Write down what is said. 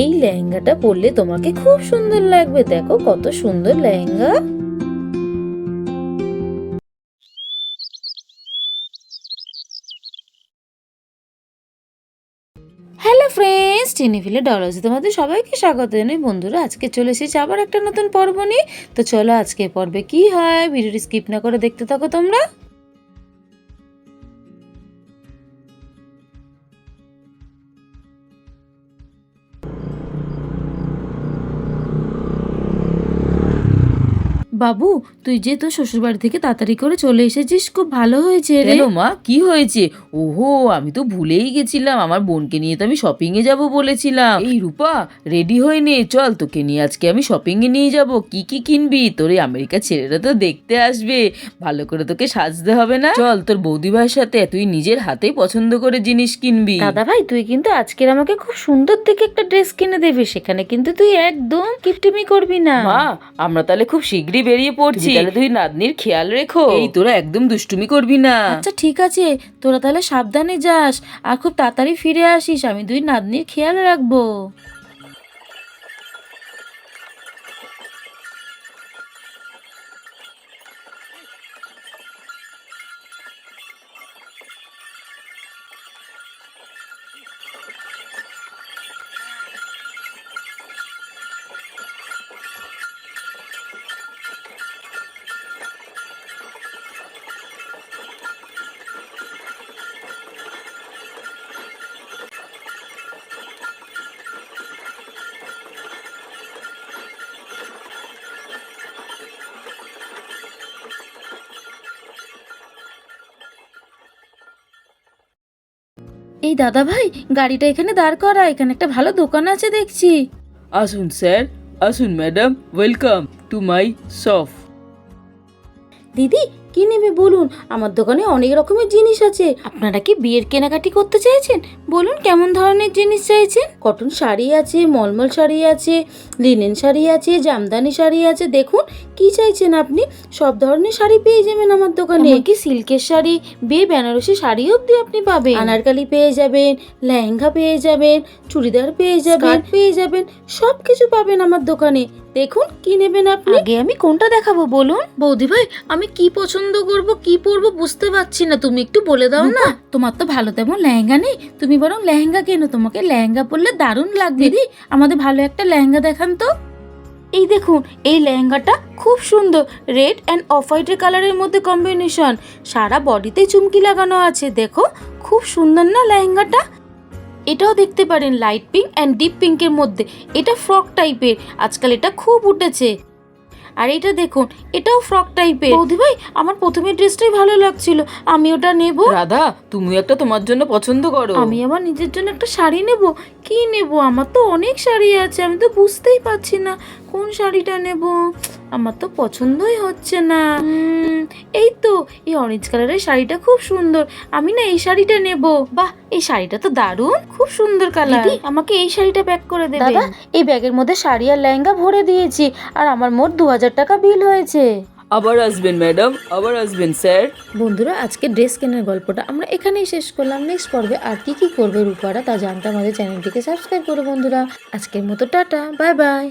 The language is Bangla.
এই লেহেঙ্গাটা পরলে তোমাকে খুব সুন্দর লাগবে। দেখো কত সুন্দর লেহেঙ্গা। হ্যালো ফ্রেন্ডস, টেনিফিলে ডলসে তোমাদের সবাইকে স্বাগত জানাই। বন্ধুরা, আজকে চলে এসেছি আবার একটা নতুন পর্ব নিয়ে। তো চলো আজকে পর্বে কি হয় ভিডিওটি স্কিপ না করে দেখতে থাকো তোমরা। বাবু, তুই যে তোর শ্বশুর বাড়ি থেকে তাড়াতাড়ি করে চলে এসেছিস, খুব ভালো হয়েছে রে। কেন মা, কি হয়েছে? ওহো, আমি তো ভুলেই গেছিলাম, আমার বোনকে নিয়ে তো আমি শপিং এ যাব বলেছিলাম। এই রূপা, রেডি হয়ে নে, চল তোকে নিয়ে আজকে আমি শপিং এ নিয়ে যাব। কি কি কিনবি? তোর এই আমেরিকার ছেলেরা তো দেখতে আসবে, ভালো করে তোকে সাজতে হবে না? চল, তোর বৌদি ভাইয়ের সাথে তুই নিজের হাতেই পছন্দ করে জিনিস কিনবি। দাদা ভাই, তুই কিন্তু আজকের আমাকে খুব সুন্দর দেখে একটা ড্রেস কিনে দেবে, সেখানে কিন্তু তুই একদম কিপটিমি করবি না। মা, আমরা তাহলে খুব শীঘ্রই বেরিয়ে পড়ছি, তাহলে তুই নাতনির খেয়াল রেখো। এই তোরা একদম দুষ্টুমি করবি না। আচ্ছা ঠিক আছে, তোরা তাহলে সাবধানে যাস আর খুব তাড়াতাড়ি ফিরে আসিস, আমি দুই নাতনির খেয়াল রাখবো। এই দাদা ভাই, গাড়িটা এখানে দাঁড় করা, এখানে একটা ভালো দোকান আছে দেখছি। আসুন স্যার, আসুন madam, welcome to my shop. দিদি, কি নেবে বলুন, আমার দোকানে অনেক রকমের জিনিস আছে। আপনারা কি বিয়ের কেনাকাটি করতে চাইছেন? বলুন কেমন ধরনের জিনিস চাইছেন। কটন শাড়ি আছে, মলমল শাড়ি আছে, লিনেন শাড়ি আছে, জামদানি শাড়ি আছে। দেখুন কি চাইছেন আপনি, সব ধরনের শাড়ি পেয়ে যাবেন আমার দোকানে। কি সিল্কের শাড়ি, বিয়ে বেনারসি শাড়ি অবধি আপনি পাবেন। আনারকলি পেয়ে যাবেন, লেহেঙ্গা পেয়ে যাবেন, চুড়িদার পেয়ে যাবেন, পেয়ে যাবেন, সব কিছু পাবেন আমার দোকানে। দেখুন কি নেবেন আপনি। আগে আমি কোনটা দেখাবো বলুন। বৌদি ভাই, আমি কি পছন্দ করব, কি পরবো বুঝতে পারছি না, তুমি একটু বলে দাও না। তোমার তো ভালো তেমন লেহেঙ্গা নেই, তুমি বরং লেহেঙ্গা কেনো, তোমাকে লেহেঙ্গা পরলে দারুণ লাগবে। দিদি, আমাদের ভালো একটা লেহেঙ্গা দেখান তো। এই দেখুন, এই লেহেঙ্গাটা খুব সুন্দর, রেড অ্যান্ড অফ হোয়াইটের কালারের মধ্যে কম্বিনেশন, সারা বডিতে চুমকি লাগানো আছে। দেখো খুব সুন্দর না লেহেঙ্গাটা। এটাও দেখতে পারেন লাইট পিঙ্ক অ্যান্ড ডিপ পিঙ্কের মধ্যে, এটা ফ্রক টাইপের, আজকাল এটা খুব উঠেছে। আর এটা দেখুন, এটাও ফ্রক টাইপের। বৌদি ভাই, আমার প্রথমের ড্রেসটাই ভালো লাগছিল, আমি ওটা নেব। রাধা, তুমি একটা তোমার জন্য পছন্দ করো। আমি আমার নিজের জন্য একটা শাড়ি নেব। কি নেব, আমার তো অনেক শাড়ি আছে, আমি তো বুঝতেই পারছি না কোন শাড়িটা নেব, আমার তো পছন্দই হচ্ছে না। এই তো, এই অরেঞ্জ কালারের শাড়িটা খুব সুন্দর, আমি না এই শাড়িটা নেব। বাহ, এই শাড়িটা তো দারুণ, খুব সুন্দর কালার। দিদি, আমাকে এই শাড়িটা প্যাক করে দেবে। দাদা, এই ব্যাগের মধ্যে শাড়ি আর লেহেঙ্গা ভরে দিয়েছি, আর আমার মোট 2000 টাকা বিল হয়েছে। আবার আসবেন ম্যাডাম, আবার আসবেন স্যার। বন্ধুরা, আজকে ড্রেস কেনার গল্পটা আমরা এখানেই শেষ করলাম। নেক্সট পর্বে আর কি কি করবে রূপারা তা জানতে আমাদের চ্যানেলটিকে সাবস্ক্রাইব করো বন্ধুরা। আজকের মতো টাটা, বাই বাই।